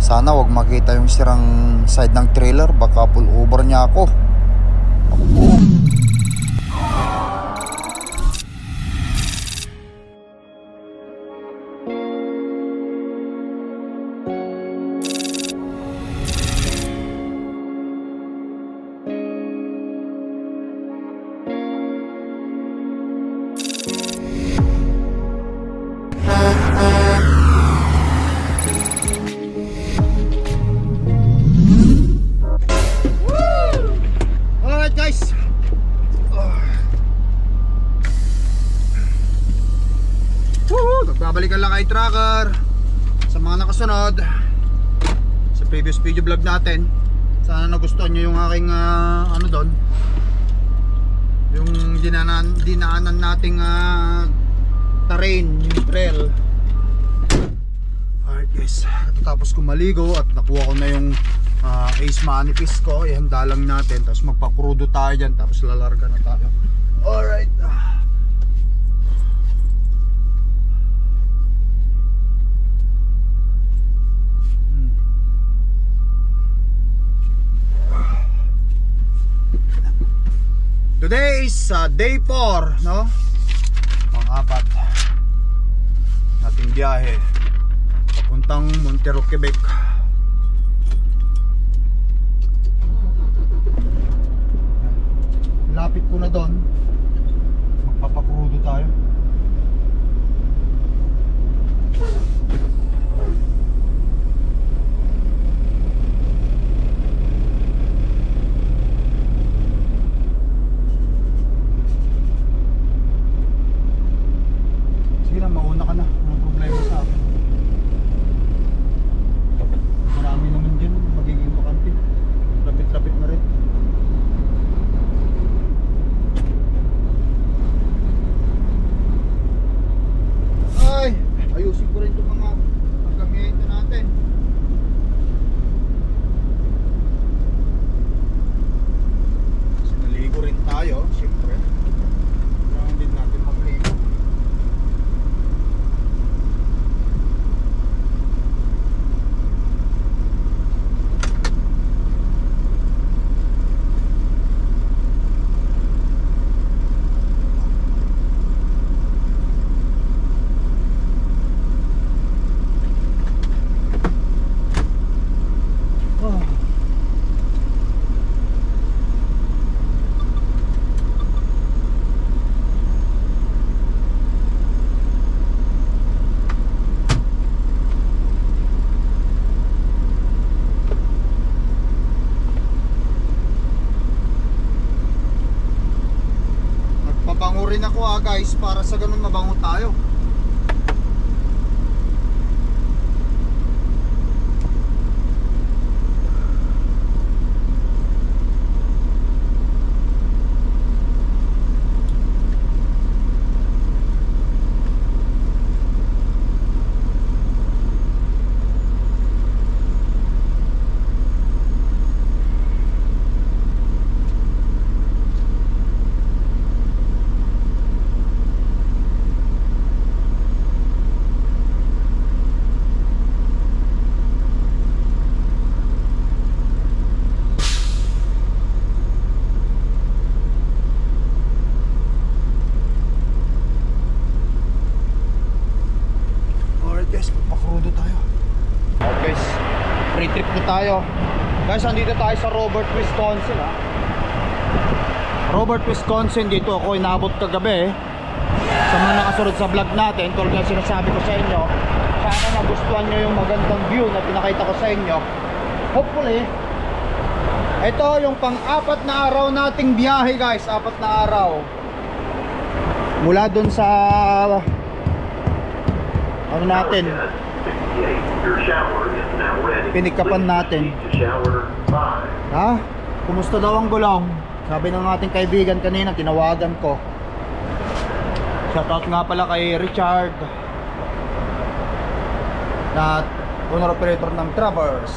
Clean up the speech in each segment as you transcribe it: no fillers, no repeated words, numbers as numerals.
Sana wag makita yung sirang side ng trailer, baka pull over niya ako. Babalikan lang kay Tracker sa mga nakasunod sa previous video vlog natin. Sana nagustuhan nyo yung aking ano doon, yung dinaanan nating terrain, yung trail. Alright guys, tapos ko maligo at nakuha ko na yung Ace Manifest ko. Ihanda lang natin, tapos magpakrudo tayo dyan, tapos lalarga na tayo. Alright. Today is day 4, no? Pang-apat nating biyahe papuntang Montero, Quebec. Lapit ko na doon. Magpapakrudo tayo. Mauna ka na, walang problema sa akin. Marami naman dyan, magiging bakante. Lapit-lapit na rin. Ay, ayusin ko rin itong mga paggamit natin. Kasi naligo rin tayo, siyempre. Kailangan din natin magligo. Nagpabango rin ako guys, para sa ganun mabango tayo. Free trip na tayo. Guys, andito tayo sa Robert, Wisconsin Robert, Wisconsin. Dito ako inabot kagabi sa mga nakasunod sa vlog natin. Tulad ng sinasabi ko sa inyo, sana nagustuhan nyo yung magandang view na pinakita ko sa inyo. Hopefully, ito yung pang-apat na araw nating biyahe guys. 4 na araw. Mula dun sa ano natin, pinikapan natin. Ha? Kumusta daw ang gulong? Sabi ng ating kaibigan kanina, tinawagan ko. Shoutout nga pala kay Richard, na owner operator ng Traverse.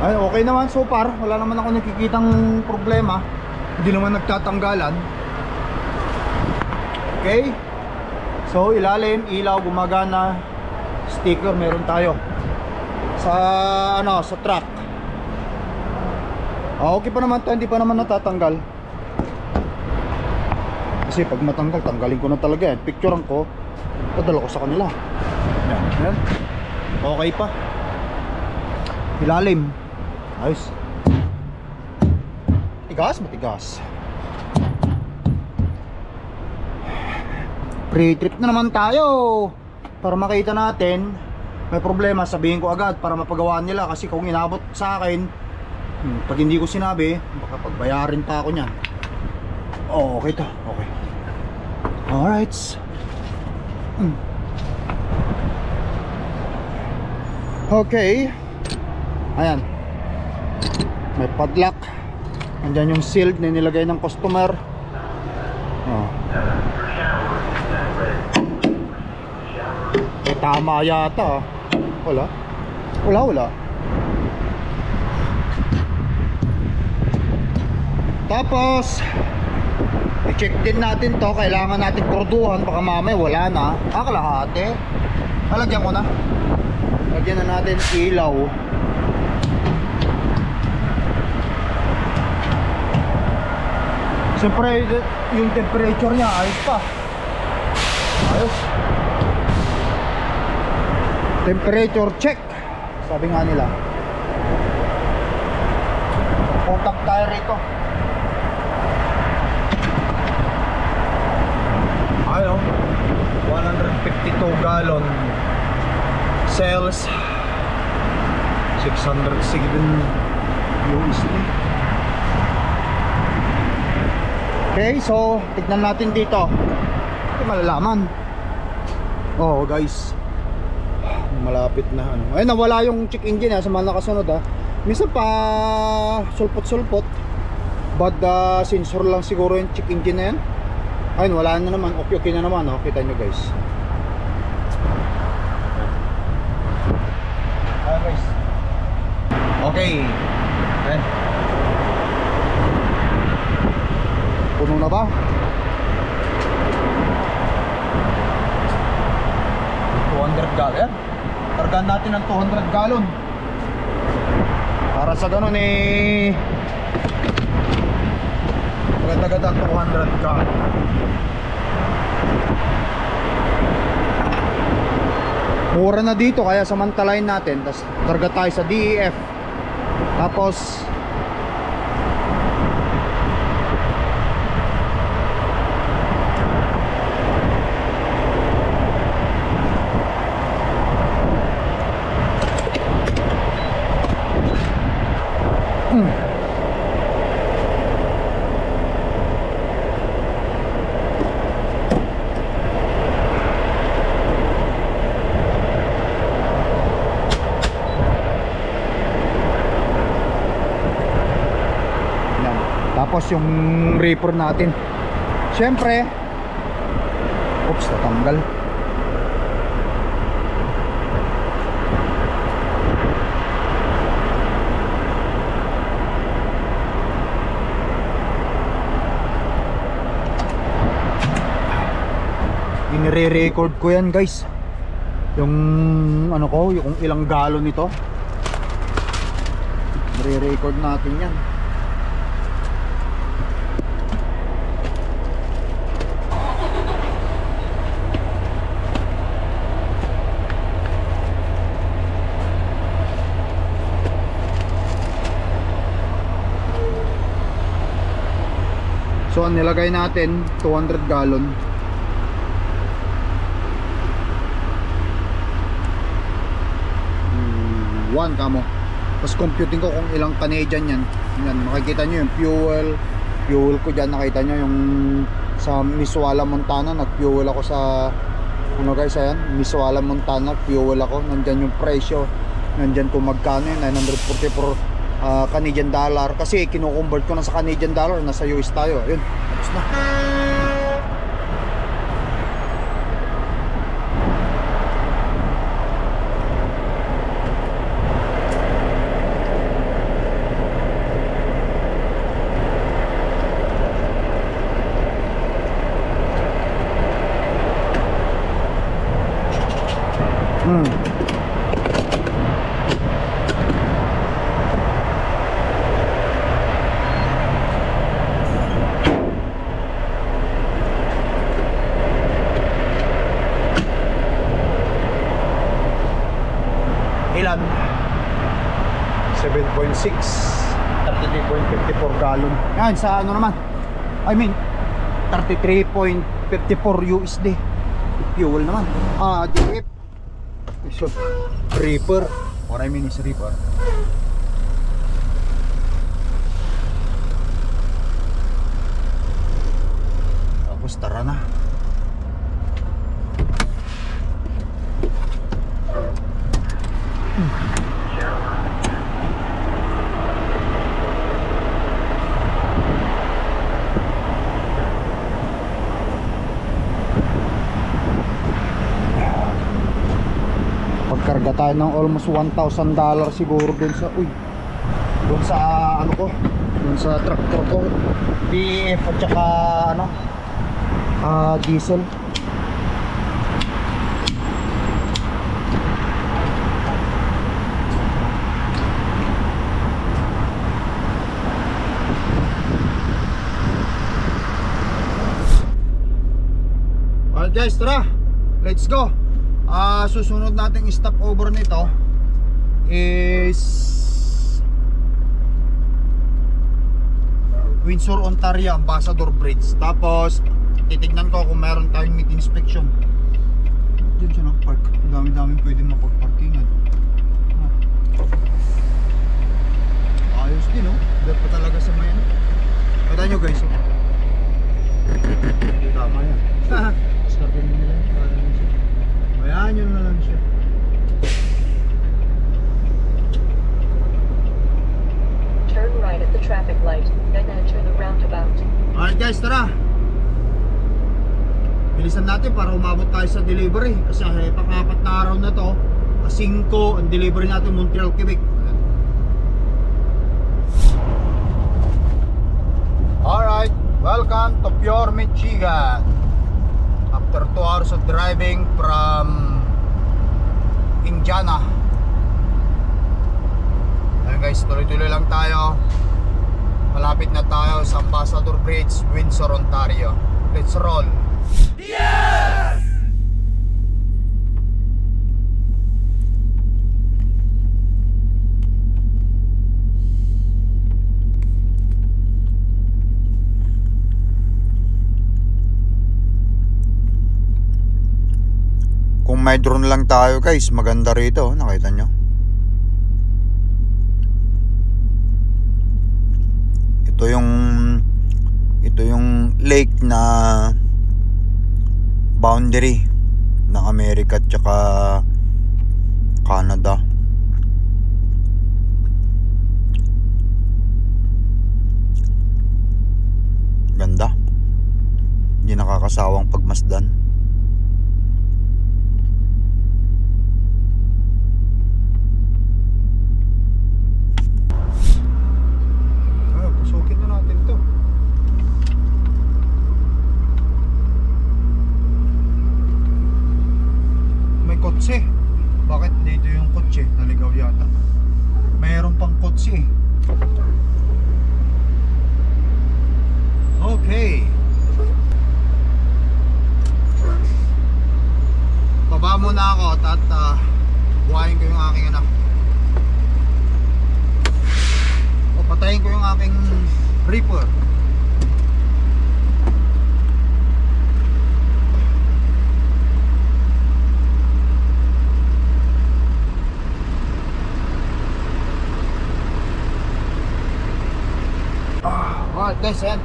Ay, okay naman so far. Wala naman ako nakikitang problema. Hindi naman nagtatanggalan. Okay. So ilalim, ilaw, gumagana. Sticker meron tayo. sa ano, sa truck. Okay pa naman to, hindi pa naman natatanggal. Kasi pag matanggal, tanggalin ko na talaga yan. Picturean ko, padala ko sa kanila. Yan, yan. Okay pa. Ilalim. Ayos. Matigas, matigas. Pre-trip na naman tayo. Para makita natin. May problema, sabihin ko agad para mapagawaan nila. Kasi kung inabot sa akin, pag hindi ko sinabi, baka pagbayarin pa ako niyan. Oh, okay to. Okay. Alright. Okay. Ayan. May padlock. Andyan yung sealed na nilagay ng customer. Oh. Tama yata. Wala. Wala. Tapos i-check din natin to. Kailangan natin kurduhan. Baka mamaya wala na. Kalahati. Lagyan ko na. Lagyan na natin ilaw. Siyempre yung temperature niya ayos pa. Ayos. Temperature check. Sabi nga nila. Contact tayo rito. Ayo, 152 gallon cells, 607 USD. Okay, so tignan natin dito. Ito malalaman. Oh guys, malapit na ano. Ay, nawala yung check engine sa mga nakasunod Minsan pa sulpot-sulpot. Bad sensor lang siguro yung check engine na yan. Ayun, wala na naman. Okay na naman. Kita nyo guys. Ayan guys. Okay. Ayan. Puno na ba? Gallon. Targaan natin ng 200 gallon. Para sa ganun maganda-ganda 200 gallon. Mura na dito kaya samantalain natin. Tapos targa tayo sa DEF. Tapos tapos yung reaper natin. Siyempre, oops, natanggal. Inire-record ko yan guys. Yung ano ko, yung ilang galon nito. Nire-record natin yan. So ang nilagay natin 200 gallon. One kamo. Tapos computing ko kung ilang Canadian yan. Yan, makikita nyo yung fuel ko dyan. Nakita nyo yung sa Miswala, Montana. Nag-fuel ako sa ano guys, ayan, Miswala, Montana. Fuel ako. Nandyan yung presyo. Nandyan kung magkano yun, 944 Canadian dollar. Kasi kinukonvert ko na sa Canadian dollar. Nasa US tayo. Ayun, tapos na. Ilan? 7.6, 33.54 gallon. Yan, sa ano naman, I mean 33.54 USD fuel naman. DF. So, Reaper. What I mean is Reaper. Tapos tara na. Pagkarga tayo ng almost $1,000 siguro dun sa dun sa ano ko, dun sa tractor ko, DEF at saka ano, diesel. Alright guys, tara, let's go. Susunod nating stop over nito is Windsor, Ontario, Ambassador Bridge. Tapos titignan ko kung meron tayong meet inspection. Diyan siya nag-park. Dami-daming pwede mapag-parkingan. Ayos din, oh. Dahil pa talaga sa may ano. Kita nyo guys, oh. Tama yan. Startin mo nila yun. Ayan, yun na lang siya. Turn right at the traffic light, then enter the roundabout. Alright guys, tara. Bilisan natin para umabot tayo sa delivery. Kasi pang-apat na araw na to, 5 ang delivery natin Montreal, Quebec. Alright, welcome to Pure Michigan. After 2 hours of driving from Indiana. Ayun guys, tuloy-tuloy lang tayo. Malapit na tayo sa Ambassador Bridge, Windsor, Ontario. Let's roll. Yes! Kung may drone lang tayo guys, maganda rito, nakita nyo. Ito yung lake na boundary ng Amerika at saka Canada. Ganda. Hindi nakakasawang pagmasdan. Pasukin na natin to. May kotse. Bakit dito yung kotse? Naligaw yata. Mayroon pang kotse. Okay. Baba muna ako at buhayin ko yung aking anak. O patayin ko yung aking Reaper. Alright guys, yan.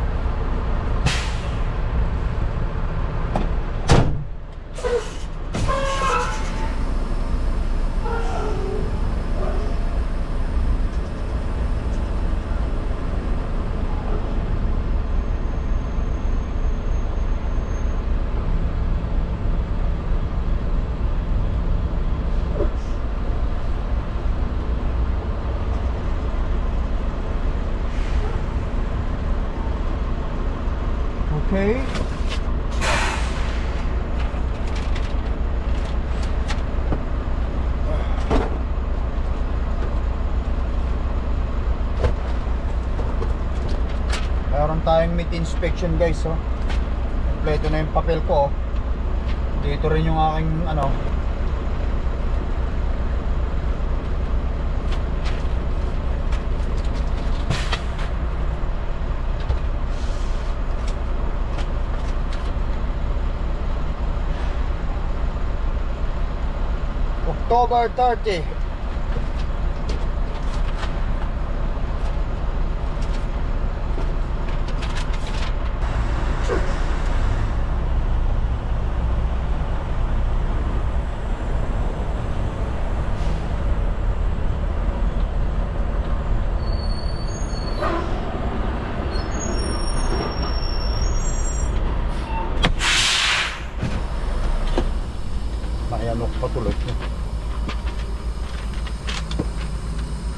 Okay. Meron tayong meat inspection guys, oh. Kompleto na yung papel ko, oh. Dito rin yung aking ano, October 30. Nayanok pa tuloy.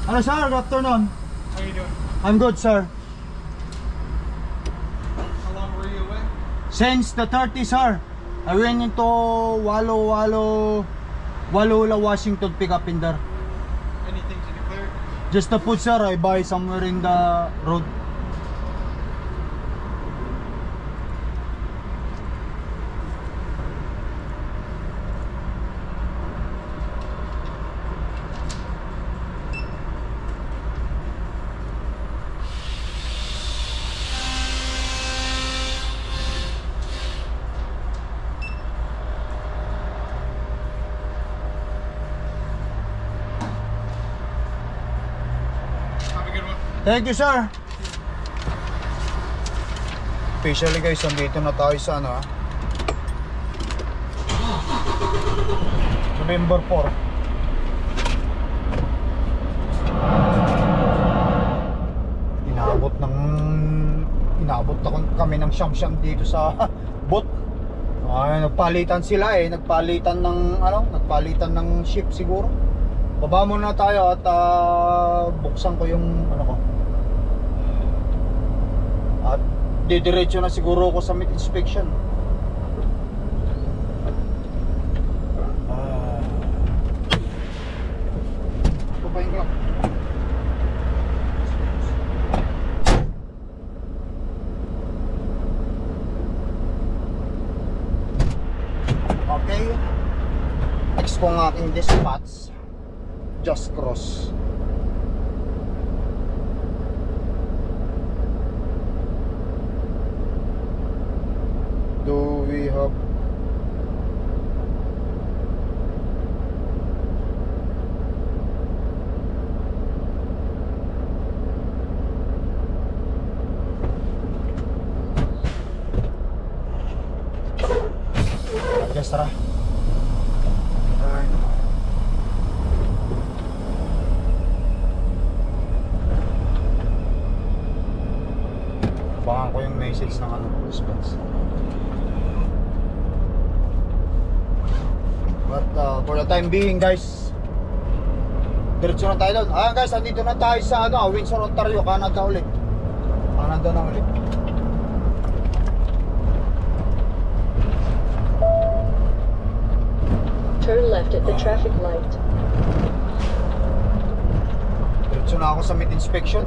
Ano sir, good afternoon. How you doing? I'm good sir. How long were you away? Since the 30 sir, I went into Walula, Washington, pick up in there. Anything to declare? Just the food sir, I buy somewhere in the road. Have a good one. Thank you sir. Officially guys, andito na tayo sa ano November 4. Inabot kami ng siyam-siyam dito sa boat. Nagpalitan sila nagpalitan ng ship siguro. Baba muna tayo at buksan ko yung ano ko. At didiretso na siguro ako sa meat inspection. Babayin ko lang. Okay. Next ko ang aking dispatch. Just cross. Do we have Yes, tara. Abangan ko yung message ng response. But for the time being guys, diretso na tayo doon. Guys, andito na tayo sa Windsor, Ontario, Canada ulit. Canada na ulit. Turn left at the traffic light. Diretso na ako sa meat inspection.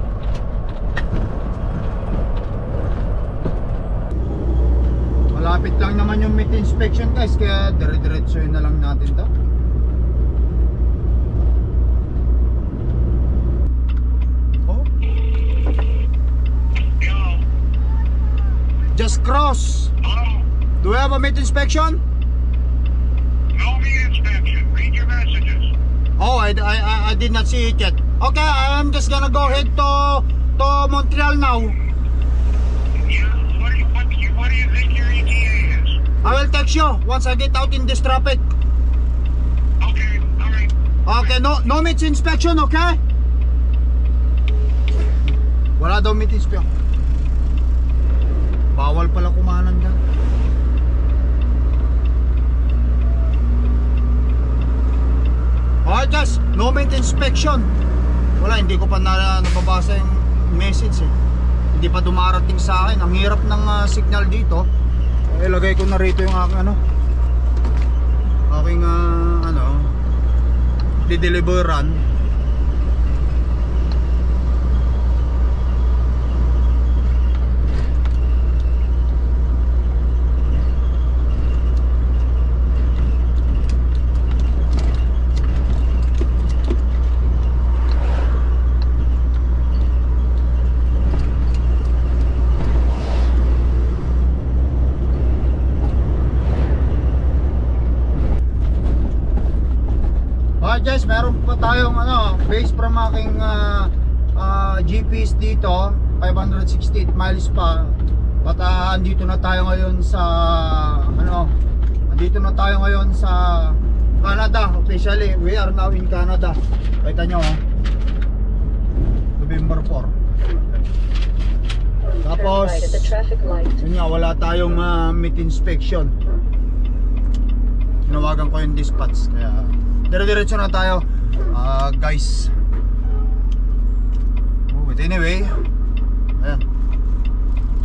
Malapit lang naman yung meat inspection guys, kaya dire-diretso yun na lang natin to. Oh. Just cross. Do we have a meat inspection? No meat inspection. Read your messages. Oh, I did not see it yet. Okay, I'm just gonna go ahead to Montreal now. Yeah. What do you think your ETA is? I will text you once I get out in this traffic. Okay. All right. Okay, no meat inspection, okay? Wala daw meat inspection. Bawal pala kumanan dyan. Alright guys, no meat inspection. Wala, hindi ko pa nababasa yung message Hindi pa dumarating sa akin. Ang hirap ng signal dito. Ilagay ko na rito yung aking di-deliveran. based from aking GPS dito, 568 miles pa. But andito na tayo ngayon sa andito na tayo ngayon sa Canada. Officially, we are now in Canada. Kita nyo, November 4. Tapos Turn right at the traffic light. yun nga, wala tayong meat inspection. Tinawagan ko yung dispatch, kaya dire-diretso na tayo, guys. But anyway, ayan,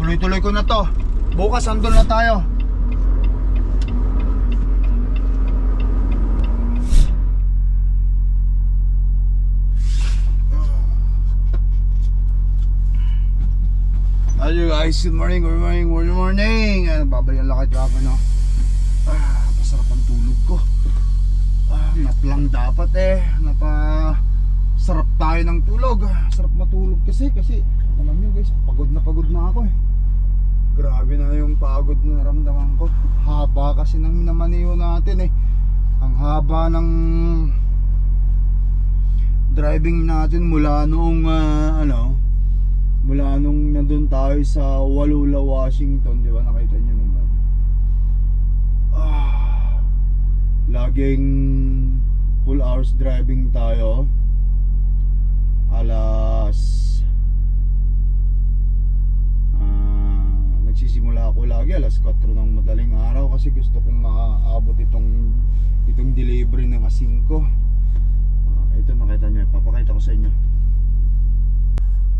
tuloy-tuloy ko na to. Bukas andun na tayo. Hello guys, good morning, good morning, good morning. Babalik ang lakad ka no. Masarap ang tulog ko. Nap lang dapat sarap tayo ng tulog. Sarap matulog kasi alam nyo guys, pagod na ako eh. Grabe na yung pagod na naramdaman ko. Haba kasi ng minamaniho natin eh. Ang haba ng driving natin mula noong mula nung nandun tayo sa Wallula, Washington, di ba? Nakita nyo naman. Laging full hours driving tayo. Nagsisimula ako lagi alas 4 ng madaling araw kasi gusto kong maaabot itong delivery ng A5. Ito nakita nyo, papakita ko sa inyo.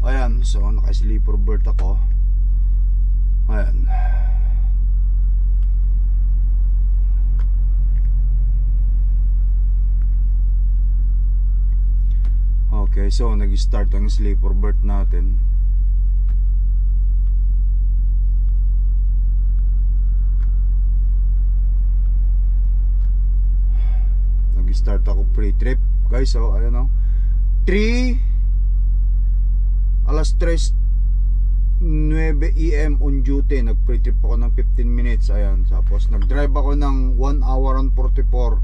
Ayan, so naka-sleeper berth ako. Ayan. Okay, so nag-start ang sleeper berth natin. Nag-start ako pre-trip, guys. So, ayan o. Alas 3:09 AM on duty. Nag-pre-trip ako ng 15 minutes. Ayan. Tapos nag-drive ako ng 1 hour and 44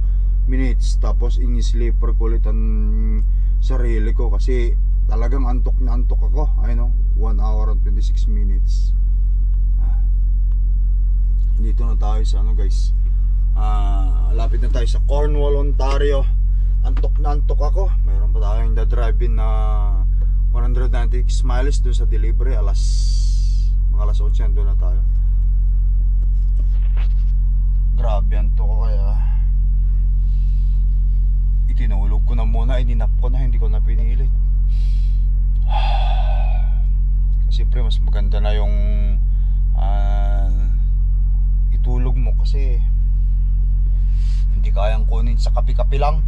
minutes. Tapos in-sleeper ko ulit ang sarili ko kasi talagang antok na antok ako. Ayan o. 1 hour and 26 minutes. Dito na tayo sa guys. Lapit na tayo sa Cornwall, Ontario. Antok na antok ako. Mayroon pa tayong da-drive-in na 196 miles doon sa delivery. Mga alas 8 doon na tayo. Grabe antok ko kaya itinulog ko na muna. Ininap ko na, hindi ko na pinilit. Siyempre mas maganda na yung itulog mo kasi hindi kayang kunin sa kape-kape lang.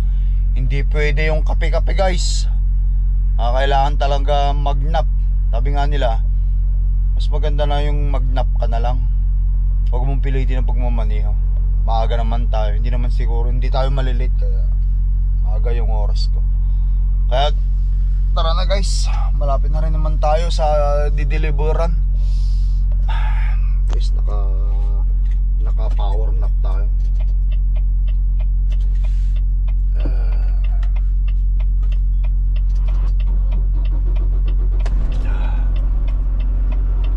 Hindi pwede yung kape-kape guys. Kailangan talaga mag-nap. Sabi nga nila, mas maganda na yung mag-nap ka na lang. Huwag mong pilitin ang pagmamaniho. Maaga naman tayo. Hindi naman siguro, hindi tayo malilate. Kaya maaga yung oras ko. Kaya tara na guys. Malapit na rin naman tayo sa dideliveran. Guys, naka power nap tayo.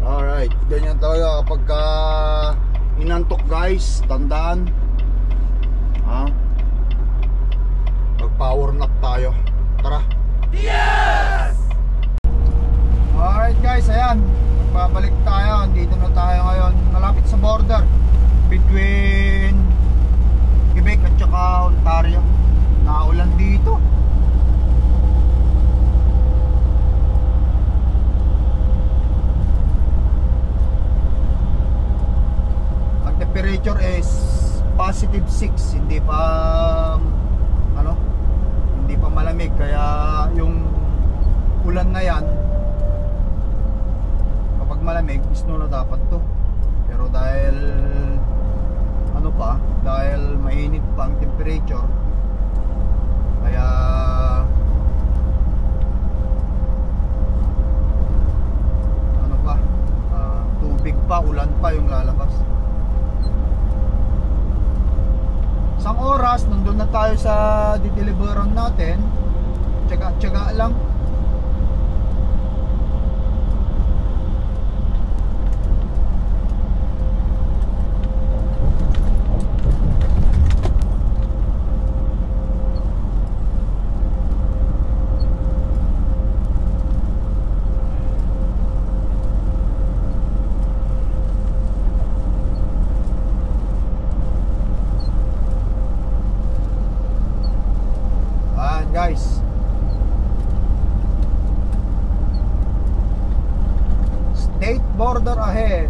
Alright, ganyan talaga kapag inantok guys, tandaan mag power nap tayo. Tara. Yes! Alright guys, ayan, babalik tayo. Dito na tayo ngayon, malapit sa border between Quebec at saka Ontario. Naulan dito. Temperature is positive 6, hindi pa malamig, kaya yung ulan na yan kapag malamig snow na dapat to, pero dahil dahil mainit pa ang temperature, kaya tubig pa, ulan pa yung lalabas. Isang oras, nandun na tayo sa dideliveran natin. Tiyaga lang. Guys, state border ahead.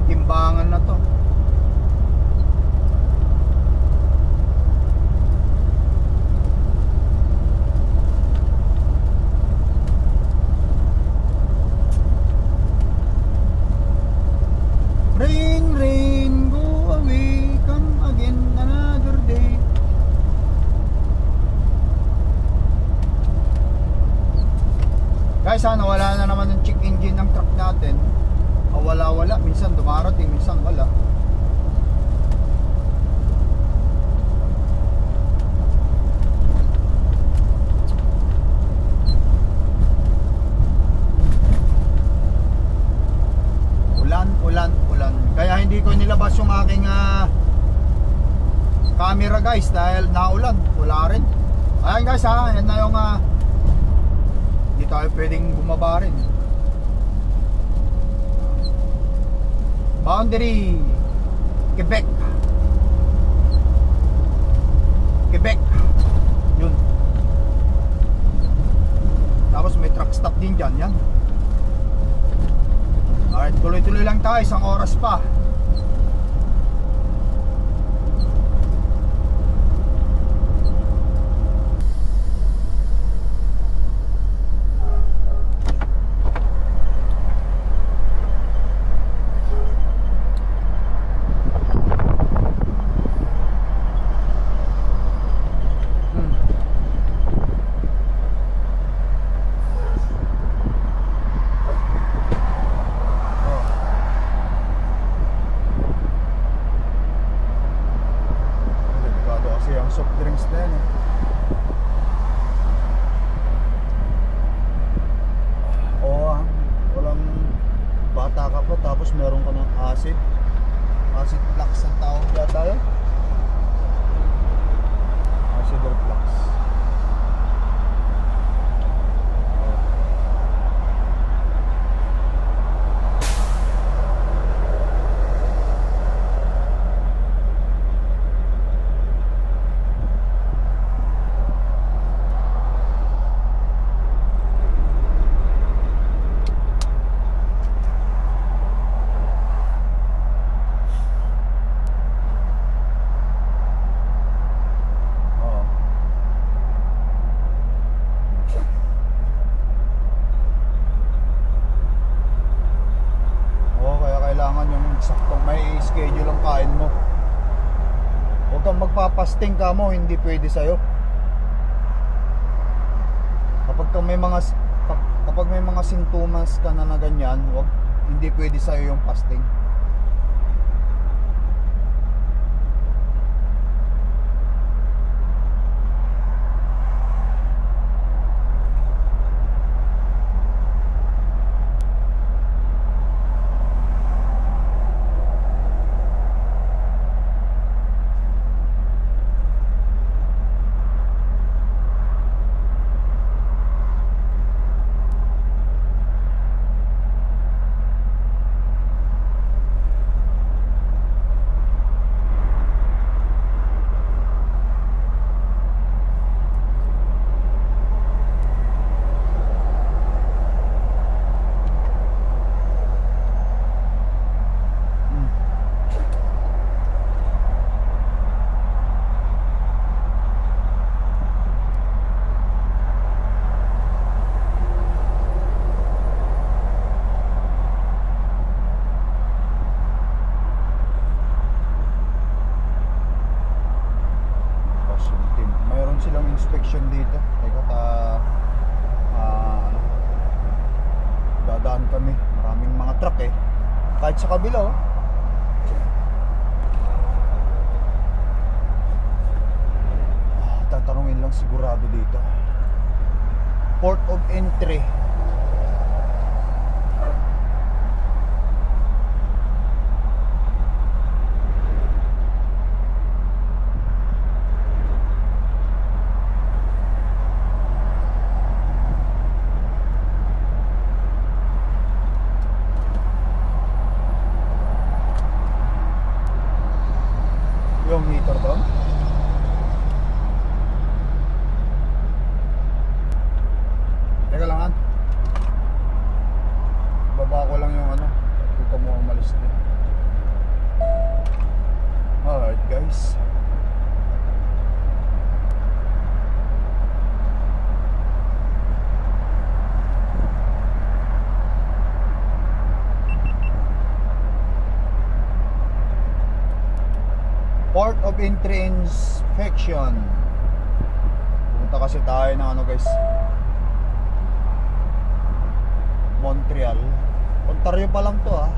Timbangan na to. Rain, rain, go away, come again another day. Guys, nawala na naman yung check engine ng truck natin. Wala, minsan dumarating, minsan wala. Ulan. Kaya hindi ko nilabas yung aking camera guys dahil naulan, wala rin. Ayan guys yan na yung hindi tayo pwedeng bumaba rin. Boundary Quebec yun. Tapos may truck stop din dyan. Yan. Alright, tuloy-tuloy lang tayo, isang oras pa. Soft drinks na yan walang bata ka pa tapos meron ka ng acid reflux ang tawag yata yun. Acid reflux. Saktong may schedule ang kain mo. Huwag kang magpapasting ka mo, hindi pwede sa'yo. Kapag may mga sintomas ka na ganyan, hindi pwede sa'yo yung fasting. inspection dito. Teka, ano, dadaan kami. Maraming mga truck eh. Kahit sa kabila oh. Tatanungin lang sigurado dito. Port of entry. Yung meter doon. Teka lang han. Baba ko lang yung ano. Dito mo umalis din. Alright guys. Port of entry inspection. Pumunta kasi tayo ng ano guys, Montreal. Ontario pa lang to ah.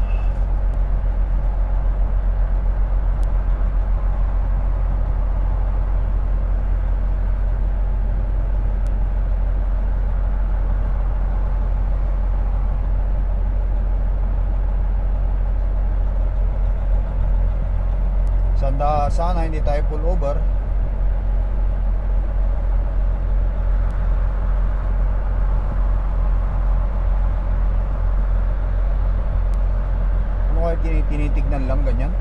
Sana hindi tayo pull over. Ano kaya tinitignan lang ganyan?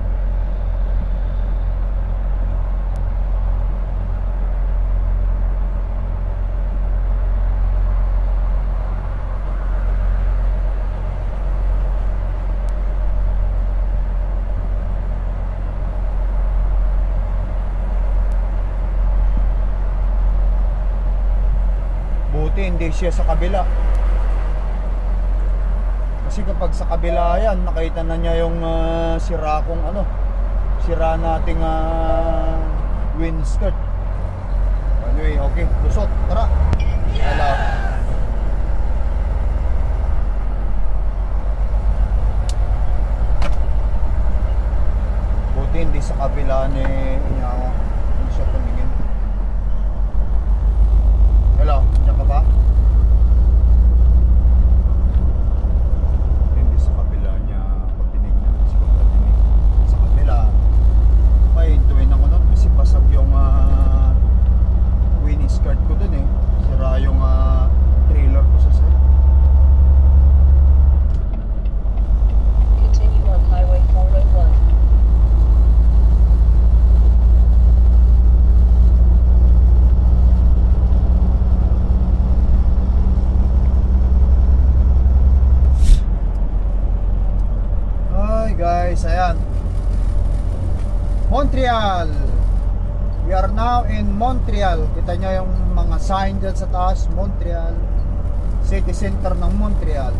Hindi siya sa kabila. Kasi kapag sa kabila yan, nakita na niya yung sira kong ano, sira nating windshield. Anyway, okay, lusot, tara. Hello. Buti hindi sa kabila ni niya siya tumingin. Hello, diyan ka ba? Hindi sa kabila niya pag tinignan. Kasi kung patinig sa kabila, pahintuin ako nun kasi basag yung winning skirt ko dun eh. Sira yung trailer ko sa side. Continue on Highway 401. Guys, ayan, Montreal. We are now in Montreal. Kita nyo yung mga sign dyan sa taas. Montreal, city center ng Montreal.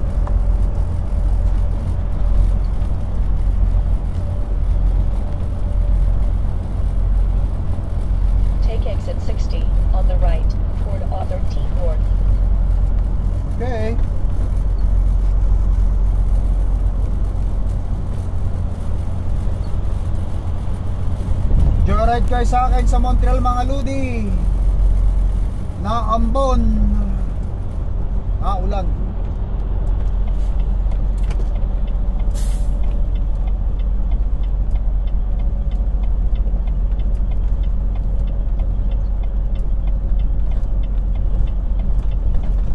Take exit 60 on the right toward Author T North. Okay. Joyride kayo sa akin sa Montreal mga ludi. Naambon. Ulan.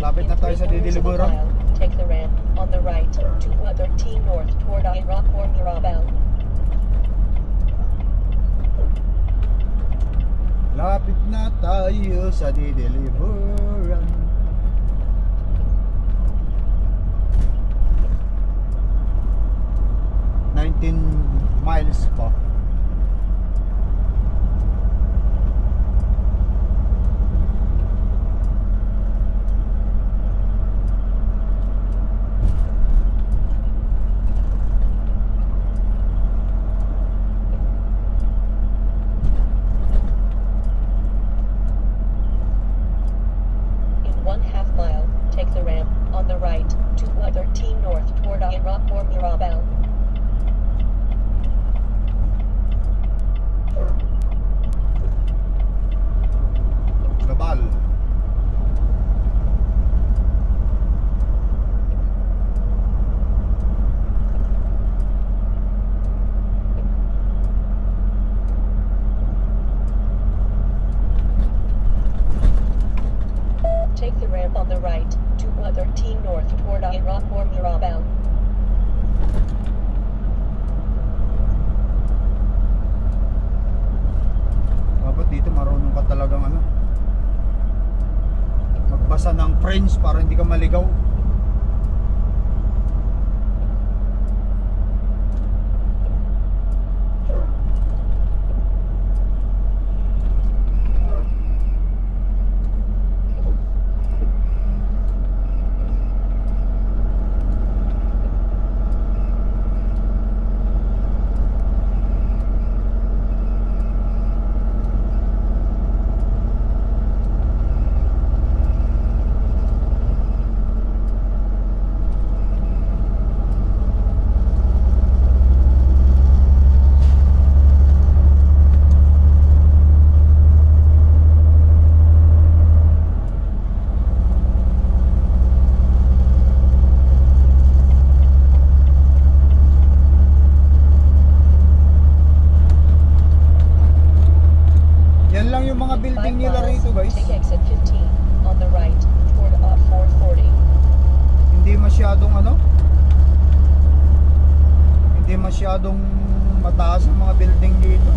Lapit na tayo sa Didiliburan. Take the ramp on the right to Author T North toward Rock or Mirabel. Lapit na tayo sa Didiliburan. Miles pa. 213 north toward Iron Rockmore Mirabel. Global. Take the ramp on the right, 213 north toward Iron Rockmore Mirabel. Dapat dito marunong ka talagang ano, magbasa ng French para hindi ka maligaw. Yan lang yung mga 5 building nila miles, rito, guys. take exit 15 on the right toward 440. Hindi masyadong ano, hindi masyadong mataas ang mga building dito.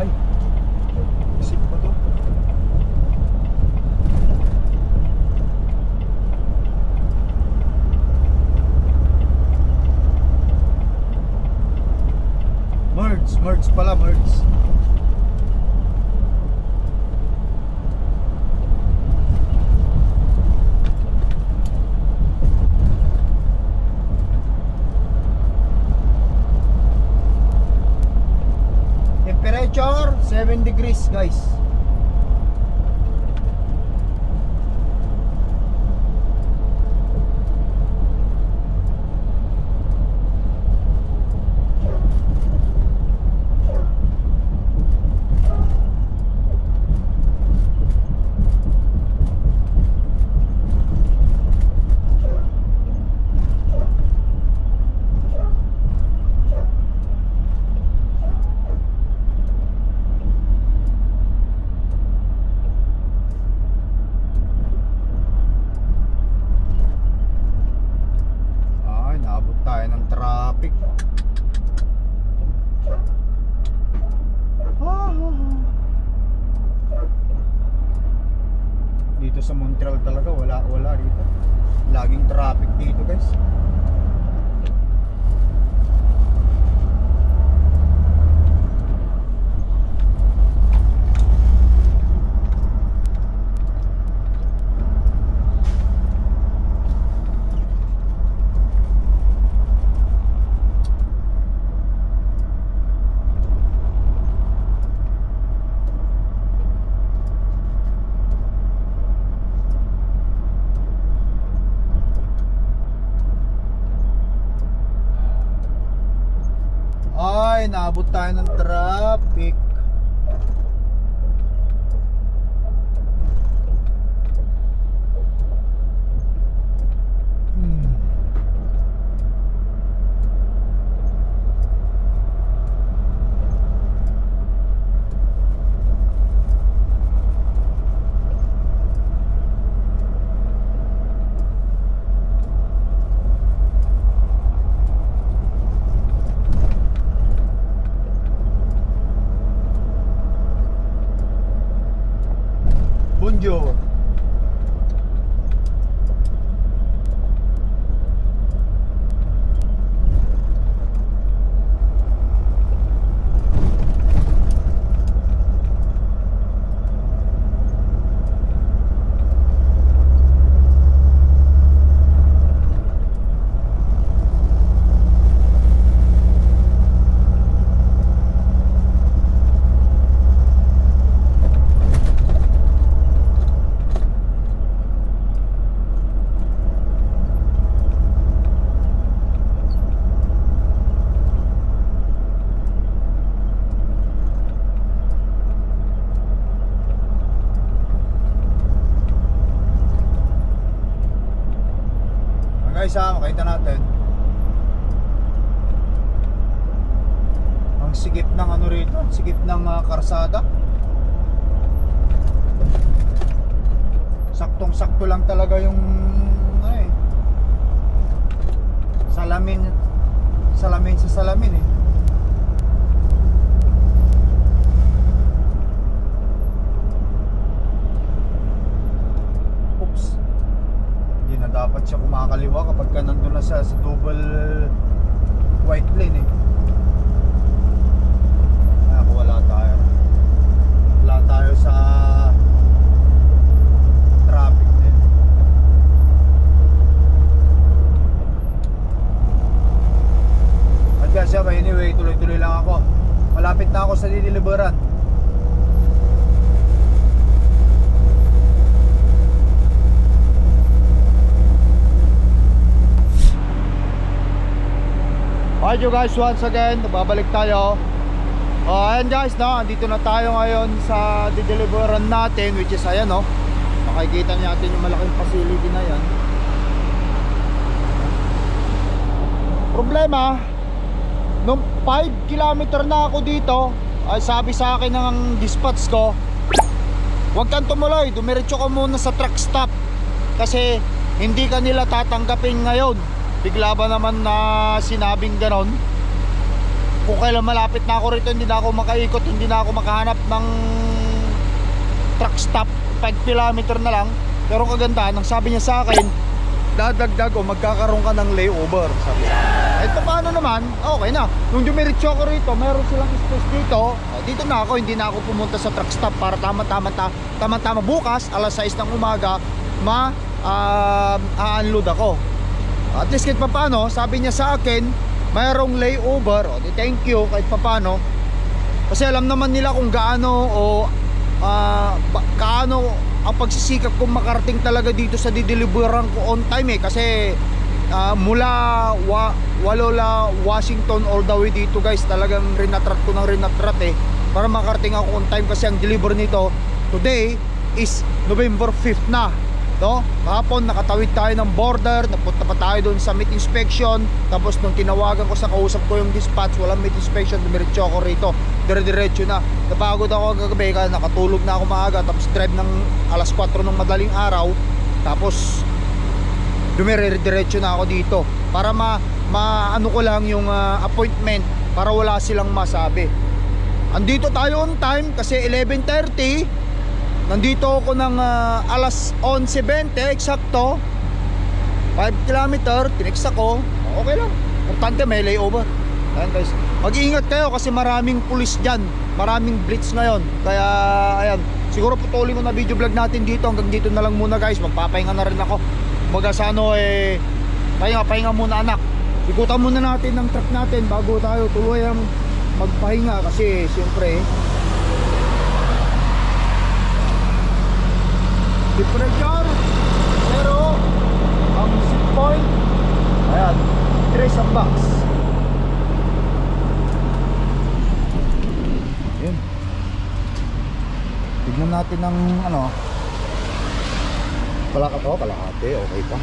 Ay, isip ko to. Merge pala, merge. Temperature 7 degrees, guys. Ay, naabot tayo ng traffic. Dito sa Montreal talaga wala dito. Laging traffic dito, guys. Ay, naabot tayo ng traffic. Guys, makita natin ang sikip ng ano rito, sikip ng karsada. Saktong-sakto lang talaga yung salamin sa salamin eh. Oops. Hindi na dapat siya kumakaliwa kapag ka nandun na sa double white lane eh. Ako wala tayo sa traffic din. At kasi anyway, tuloy-tuloy lang ako. Malapit na ako sa dideliveran. Alright you guys, once again, babalik tayo. And guys, andito na tayo ngayon sa dideliveran natin, which is ayan makikita natin yung malaking facility na yan. Problema, nung 5 kilometer na ako dito, ay sabi sa akin ng dispatch ko, huwag kang tumuloy, dumiretso ka muna sa truck stop kasi hindi ka nila tatanggapin ngayon. Bigla ba naman na sinabing ganon? Kung kailan malapit na ako rito, hindi na ako makaikot, hindi na ako makahanap ng truck stop. 5 kilometer na lang. Pero kagandahan, ang sabi niya sa akin, dadagdag o magkakaroon ka ng layover, sabi sa akin. Ito paano naman, okay na. Nung dumiretso ako rito, mayroon silang space dito. Dito na ako, hindi na ako pumunta sa truck stop para tama-tama bukas alas 6 ng umaga ma-unload ako. At least kahit paano, sabi niya sa akin, mayroong layover. O, thank you kahit paano. Kasi alam naman nila kung gaano ang pagsisikap kong makarating talaga dito sa dideliveran ko on time kasi mula Walola, Washington all the way dito guys, talagang rinatrat ko ng rinatrat para makarating ako on time kasi ang deliver nito today is November 5th na. Kahapon nakatawid tayo ng border, napunta pa tayo doon sa meat inspection. Tapos nung tinawagan ko sa kausap ko yung dispatch, walang meat inspection, dumiretso ako rito, dire-diretso na. Napagod ako kagabi kasi nakatulog na ako maaga. Tapos drive ng alas 4 ng madaling araw. Tapos dumire-diretso na ako dito para ano ko lang yung appointment para wala silang masabi. Andito tayo on time kasi 11:30. Nandito ako ng alas 11:20 eksakto. 5 kilometer, tinex ako. Okay lang, importante may layover. Ayan guys, mag-iingat kayo kasi maraming pulis dyan, maraming blitz ngayon. Kaya ayan, siguro putulin ko na video vlog natin dito. Hanggang dito na lang muna guys, magpapahinga na rin ako. Baga sa pahinga muna anak. Ikutan muna natin ng truck natin bago tayo tuloy ang magpahinga. Kasi siyempre differential, pero ang seat point, ayan, 3 sa box. Ayan. Tignan natin ng kalahati, okay pa.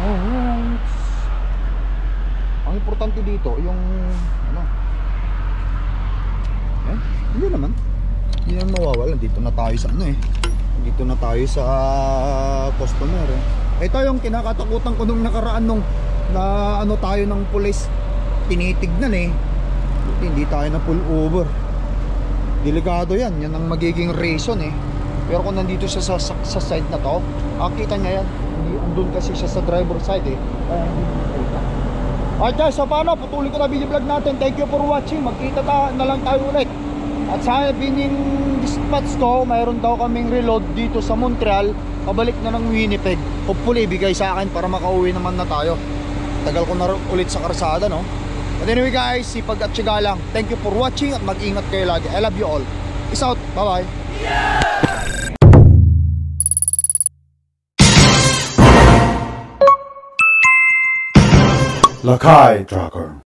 Alright. Ang importante dito, yung hindi naman mawawala. Dito na tayo sa dito na tayo sa customer Ito yung kinakatakutan ko nung nakaraan nung tayo ng police tinitignan hindi tayo na pull over. Delikado yan ang magiging reason pero kung nandito siya sa side na to, kita niya yan. Andun kasi siya sa driver side Alright guys, so paano? Patuloy ko na video vlog natin. Thank you for watching. Magkita na lang tayo ulit. At sabi ng dispatch ko, mayroon daw kaming reload dito sa Montreal, pabalik na ng Winnipeg. Hopefully ibigay sa akin para makauwi naman na tayo. Tagal ko na ulit sa karsada But anyway guys, sipag at tiyaga lang. Thank you for watching at mag-ingat kayo lagi. I love you all. Peace out. Bye bye. Lakai Tracker.